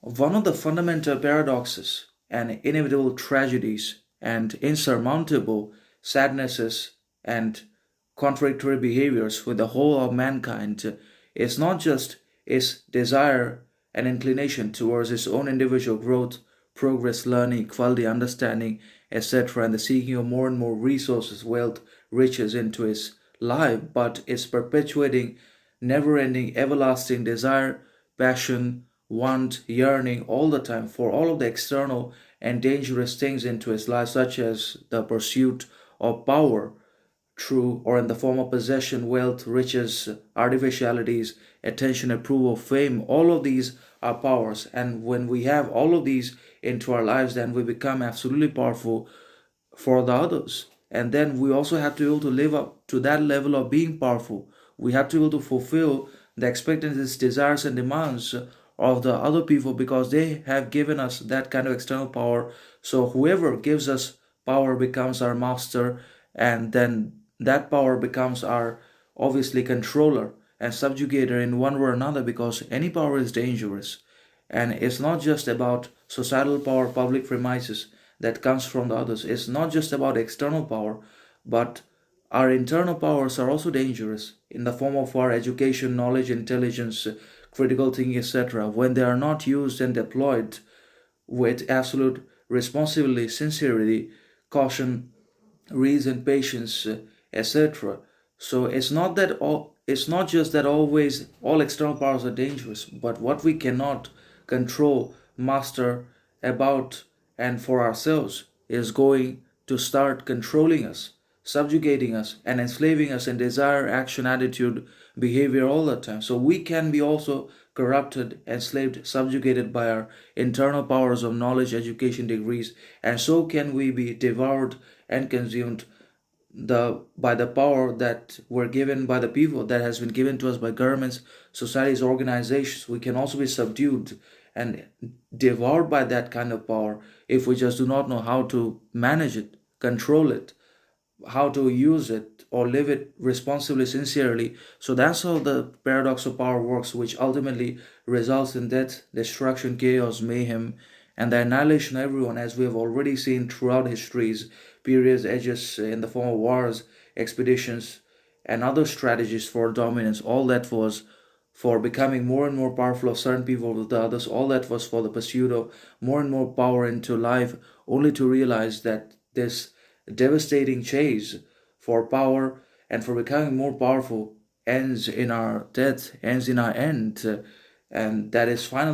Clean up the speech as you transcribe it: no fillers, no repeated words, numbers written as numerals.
One of the fundamental paradoxes and inevitable tragedies and insurmountable sadnesses and contradictory behaviors with the whole of mankind is not just its desire and inclination towards its own individual growth, progress, learning, equality, understanding, etc., and the seeking of more and more resources, wealth, riches into its life, but its perpetuating, never ending, everlasting desire, passion, want, yearning all the time for all of the external and dangerous things into his life, such as the pursuit of power, true or in the form of possession, wealth, riches, artificialities, attention, approval, fame. All of these are powers, and when we have all of these into our lives, then we become absolutely powerful for the others. And then we also have to be able to live up to that level of being powerful. We have to be able to fulfill the expectancies, desires, and demands of the other people because they have given us that kind of external power. So whoever gives us power becomes our master, and then that power becomes our obviously controller and subjugator in one way or another, because any power is dangerous. And it's not just about societal power, public premises that comes from the others. It's not just about external power, but our internal powers are also dangerous in the form of our education, knowledge, intelligence, critical thinking, etc. When they are not used and deployed with absolute responsibility, sincerity, caution, reason, patience, etc. So it's not just that always all external powers are dangerous, but what we cannot control, master about and for ourselves is going to start controlling us, subjugating us, and enslaving us in desire, action, attitude, behavior all the time. So we can be also corrupted, enslaved, subjugated by our internal powers of knowledge, education, degrees, and so can we be devoured and consumed by the power that were given by the people, that has been given to us by governments, societies, organizations. We can also be subdued and devoured by that kind of power if we just do not know how to manage it, control it, how to use it, or live it responsibly, sincerely. So that's how the paradox of power works, which ultimately results in death, destruction, chaos, mayhem, and the annihilation of everyone, as we have already seen throughout histories, periods, ages, in the form of wars, expeditions, and other strategies for dominance. All that was for becoming more and more powerful of certain people over the others. All that was for the pursuit of more and more power into life, only to realize that this devastating chase for power and for becoming more powerful ends in our death, ends in our end, and that is finally